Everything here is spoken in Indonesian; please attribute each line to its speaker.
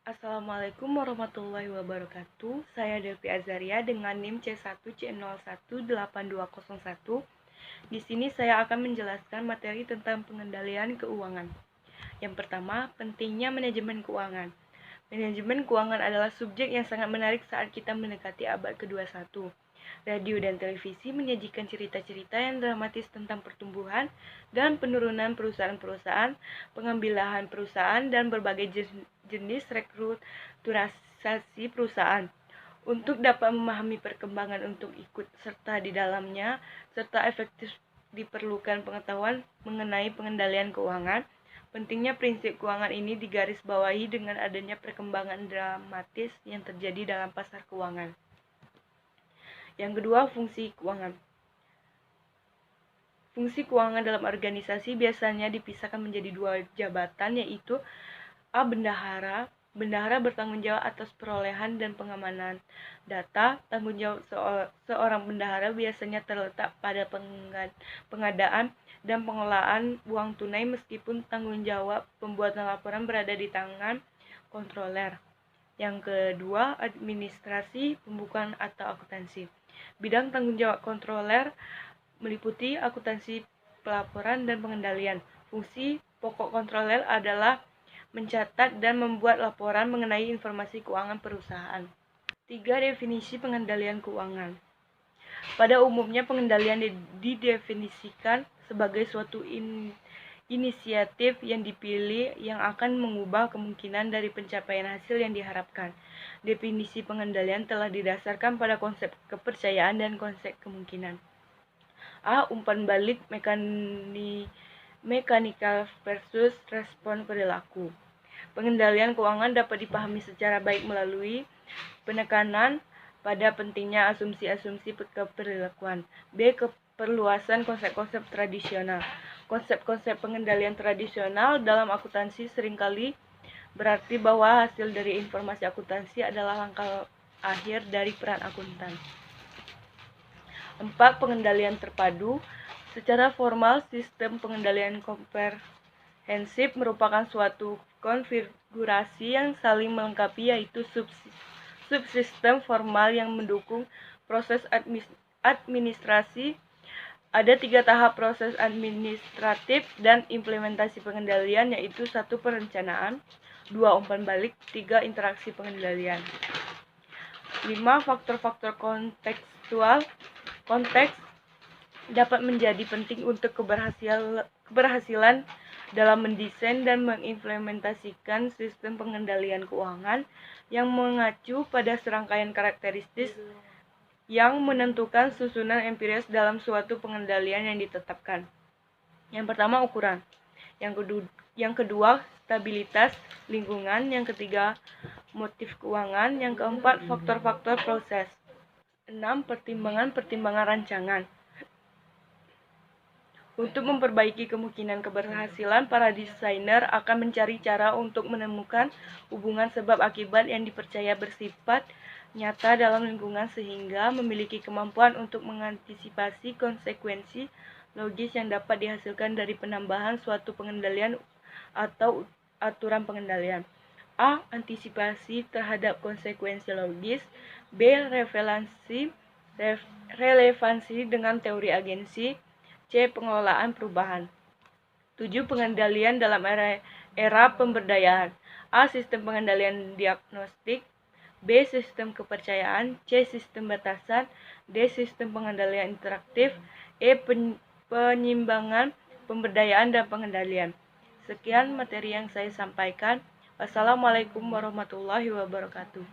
Speaker 1: Assalamualaikum warahmatullahi wabarakatuh. Saya Delvi Azaria dengan NIM C1C018201. Di sini saya akan menjelaskan materi tentang pengendalian keuangan. Yang pertama, pentingnya manajemen keuangan. Manajemen keuangan adalah subjek yang sangat menarik saat kita mendekati abad ke-21. Radio dan televisi menyajikan cerita-cerita yang dramatis tentang pertumbuhan dan penurunan perusahaan-perusahaan, pengambilan perusahaan, dan berbagai jenis restrukturisasi perusahaan. Untuk dapat memahami perkembangan untuk ikut serta di dalamnya, serta efektif diperlukan pengetahuan mengenai pengendalian keuangan. Pentingnya prinsip keuangan ini digarisbawahi dengan adanya perkembangan dramatis yang terjadi dalam pasar keuangan. Yang kedua, fungsi keuangan. Fungsi keuangan dalam organisasi biasanya dipisahkan menjadi dua jabatan, yaitu A. Bendahara. Bendahara bertanggung jawab atas perolehan dan pengamanan data. Tanggung jawab seorang bendahara biasanya terletak pada pengadaan dan pengelolaan uang tunai, meskipun tanggung jawab pembuatan laporan berada di tangan kontroler. Yang kedua, administrasi, pembukuan atau akuntansi. Bidang tanggung jawab kontroler meliputi akuntansi, pelaporan, dan pengendalian. Fungsi pokok kontroler adalah mencatat dan membuat laporan mengenai informasi keuangan perusahaan. 3. Definisi pengendalian keuangan. Pada umumnya, pengendalian didefinisikan sebagai suatu inisiatif yang dipilih yang akan mengubah kemungkinan dari pencapaian hasil yang diharapkan. Definisi pengendalian telah didasarkan pada konsep kepercayaan dan konsep kemungkinan. A. Umpan balik mekanikal versus respon perilaku. Pengendalian keuangan dapat dipahami secara baik melalui penekanan pada pentingnya asumsi-asumsi keperilakuan. B. Perluasan konsep-konsep tradisional. Konsep-konsep pengendalian tradisional dalam akuntansi seringkali berarti bahwa hasil dari informasi akuntansi adalah langkah akhir dari peran akuntan. 4. Pengendalian terpadu. Secara formal, sistem pengendalian komprehensif merupakan suatu konfigurasi yang saling melengkapi, yaitu subsistem formal yang mendukung proses administrasi. Ada 3 tahap proses administratif dan implementasi pengendalian, yaitu 1. Perencanaan, 2. Umpan balik, 3. Interaksi pengendalian. 5. Faktor-faktor kontekstual. Konteks dapat menjadi penting untuk keberhasilan dalam mendesain dan mengimplementasikan sistem pengendalian keuangan yang mengacu pada serangkaian karakteristik yang menentukan susunan empiris dalam suatu pengendalian yang ditetapkan. Yang pertama, ukuran. Yang kedua, stabilitas lingkungan. Yang ketiga, motif keuangan. Yang keempat, faktor-faktor proses. 6. Pertimbangan rancangan. Untuk memperbaiki kemungkinan keberhasilan, para desainer akan mencari cara untuk menemukan hubungan sebab akibat yang dipercaya bersifat nyata dalam lingkungan, sehingga memiliki kemampuan untuk mengantisipasi konsekuensi logis yang dapat dihasilkan dari penambahan suatu pengendalian atau aturan pengendalian. A. Antisipasi terhadap konsekuensi logis. B. Relevansi dengan teori agensi. C. Pengelolaan perubahan. 7. Pengendalian dalam era pemberdayaan. A. Sistem pengendalian diagnostik. B. Sistem kepercayaan. C. Sistem batasan. D. Sistem pengendalian interaktif. E. Penyimbangan pemberdayaan dan pengendalian. Sekian materi yang saya sampaikan. Wassalamualaikum warahmatullahi wabarakatuh.